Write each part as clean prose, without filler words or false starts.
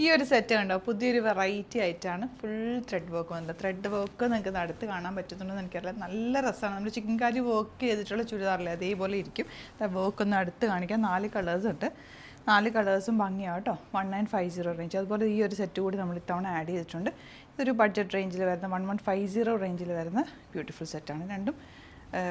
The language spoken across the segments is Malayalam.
ഈ ഒരു സെറ്റ് കണ്ടോ, പുതിയൊരു വെറൈറ്റി ആയിട്ടാണ്. ഫുൾ ത്രെഡ് വർക്ക് വന്നില്ല. ത്രെഡ് വർക്ക് നിങ്ങൾക്ക് അടുത്ത് കാണാൻ പറ്റുന്നുണ്ടെന്ന് എനിക്കറിയില്ല. നല്ല രസമാണ്. നമ്മൾ ചിക്കൻ കാരി വർക്ക് ചെയ്തിട്ടുള്ള ചുരിദാറില്ലേ അതേപോലെ ഇരിക്കും. വർക്ക് ഒന്ന് അടുത്ത് കാണിക്കാം. 4 കളേഴ്സ് ഉണ്ട്. 4 കളേഴ്സും ഭംഗിയാണ് കേട്ടോ. 1950 റേഞ്ച്. അതുപോലെ ഈ ഒരു സെറ്റ് കൂടി നമ്മൾ ഇത്തവണ ആഡ് ചെയ്തിട്ടുണ്ട്. ഇതൊരു ബഡ്ജറ്റ് റേഞ്ചിൽ വരുന്ന 1150 റേഞ്ചിൽ വരുന്ന ബ്യൂട്ടിഫുൾ സെറ്റാണ്. രണ്ടും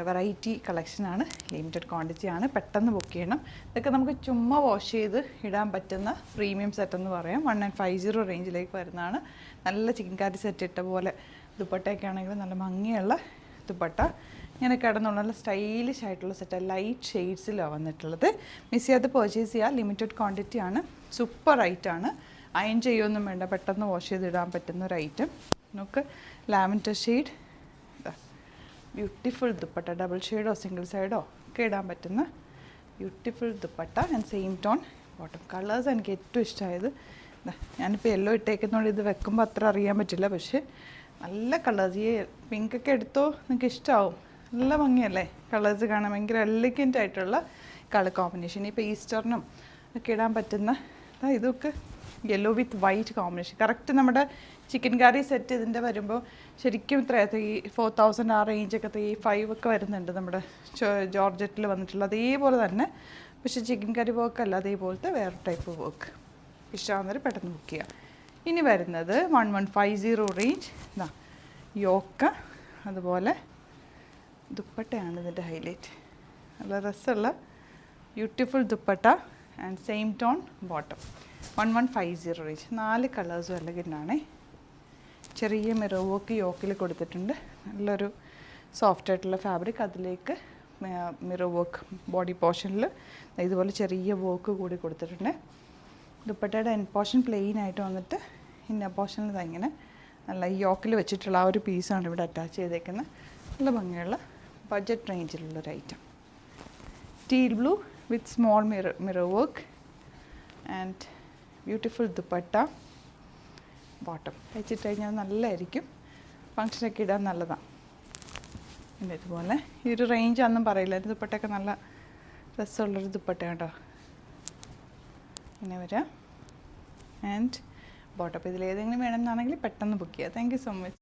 വെറൈറ്റി കളക്ഷനാണ്, ലിമിറ്റഡ് ക്വാണ്ടിറ്റി ആണ്. പെട്ടെന്ന് ബുക്ക് ചെയ്യണം. ഇതൊക്കെ നമുക്ക് ചുമ്മാ വാഷ് ചെയ്ത് ഇടാൻ പറ്റുന്ന പ്രീമിയം സെറ്റ് എന്ന് പറയാം. 1950 റേഞ്ചിലേക്ക് വരുന്നതാണ്. നല്ല ചിക്കൻ കാരി സെറ്റ് ഇട്ട പോലെ ദുപ്പട്ടയൊക്കെ ആണെങ്കിൽ നല്ല ഭംഗിയുള്ള ദുപ്പട്ട. ഇങ്ങനെ കിടന്നുള്ള നല്ല സ്റ്റൈലിഷ് ആയിട്ടുള്ള സെറ്റ്, ലൈറ്റ് ഷെയ്ഡ്സിലാണ് വന്നിട്ടുള്ളത്. മിസ് ചെയ്യാതെ പർച്ചേസ് ചെയ്യുക. ലിമിറ്റഡ് ക്വാണ്ടിറ്റി ആണ്. സൂപ്പർ ഐറ്റാണ്. അയൺ ചെയ്യുമൊന്നും വേണ്ട, പെട്ടെന്ന് വാഷ് ചെയ്തിടാൻ പറ്റുന്ന ഒരു ഐറ്റം. നമുക്ക് lavender shade, beautiful dupatta. Double ഷെയ്ഡോ സിംഗിൾ സൈഡോ ഒക്കെ ഇടാൻ പറ്റുന്ന beautiful dupatta and same tone bottom. Colours എനിക്ക് ഏറ്റവും ഇഷ്ടമായത്. ഞാനിപ്പോൾ യെല്ലോ ഇട്ടേക്കുന്നതുകൊണ്ട് ഇത് വെക്കുമ്പോൾ അത്ര അറിയാൻ പറ്റില്ല, പക്ഷേ നല്ല കളേഴ്സ്. ഈ പിങ്കൊക്കെ എടുത്തോ, നിങ്ങൾക്ക് ഇഷ്ടമാവും. നല്ല ഭംഗിയല്ലേ കളേഴ്സ് കാണാൻ. ഭയങ്കര എലഗൻ്റ് ആയിട്ടുള്ള കളർ കോമ്പിനേഷൻ. ഇപ്പോൾ ഈസ്റ്ററിനും ഒക്കെ ഇടാൻ പറ്റുന്ന ഇതൊക്കെ യെല്ലോ വിത്ത് വൈറ്റ് കോമ്പിനേഷൻ. കറക്റ്റ് നമ്മുടെ ചിക്കൻ കറി സെറ്റ് ഇതിൻ്റെ വരുമ്പോൾ ശരിക്കും ഇത്ര 4000 ആ റേഞ്ചൊക്കെ 35 ഒക്കെ വരുന്നുണ്ട് നമ്മുടെ ജോർജറ്റിൽ വന്നിട്ടുള്ള അതേപോലെ തന്നെ. പക്ഷേ ചിക്കൻ കറി വർക്ക് അല്ല, അതേപോലത്തെ വേറെ ടൈപ്പ് വർക്ക്. ഇഷ്ടമാകുന്നവർ പെട്ടെന്ന് ബുക്ക് ചെയ്യുക. ഇനി വരുന്നത് 1150 റേഞ്ച്. ഇതാ യോക്ക, അതുപോലെ ദുപ്പട്ടയാണ് ഇതിൻ്റെ ഹൈലൈറ്റ്. നല്ല രസമുള്ള beautiful dupatta and same tone bottom. 1150 range. 4 കളേഴ്സും എലഗൻ്റാണേ. ചെറിയ മിറർ വർക്ക് യോക്കിൽ കൊടുത്തിട്ടുണ്ട്. നല്ലൊരു സോഫ്റ്റ് ആയിട്ടുള്ള ഫാബ്രിക്. അതിലേക്ക് മിറർ വർക്ക് ബോഡി പോർഷനിൽ ഇതുപോലെ ചെറിയ വർക്ക് കൂടി കൊടുത്തിട്ടുണ്ട്. ദുപ്പട്ടയുടെ എൻ പോർഷൻ പ്ലെയിൻ ആയിട്ട് വന്നിട്ട് ഇന്ന പോർഷനിൽ ഇങ്ങനെ നല്ല യോക്കിൽ വെച്ചിട്ടുള്ള ആ ഒരു പീസാണ് ഇവിടെ അറ്റാച്ച് ചെയ്തേക്കുന്നത്. നല്ല ഭംഗിയുള്ള ബഡ്ജറ്റ് റേഞ്ചിലുള്ളൊരു item. Teal blue with small mirror work and beautiful dupatta bottom. വെച്ചിട്ട് കഴിഞ്ഞാൽ നല്ലതായിരിക്കും, ഫങ്ഷനൊക്കെ ഇടാൻ നല്ലതാണ്. പിന്നെ ഇതുപോലെ ഈ ഒരു റേഞ്ച് ഒന്നും പറയില്ല. ഒരു ദുപ്പട്ടയൊക്കെ നല്ല രസമുള്ളൊരു ദുപ്പട്ട കേട്ടോ. ഇങ്ങനെ വരാം ആൻഡ് ബോട്ടം. ഇതിലേതെങ്കിലും വേണമെന്നാണെങ്കിൽ പെട്ടെന്ന് ബുക്ക് ചെയ്യുക. Thank you so much.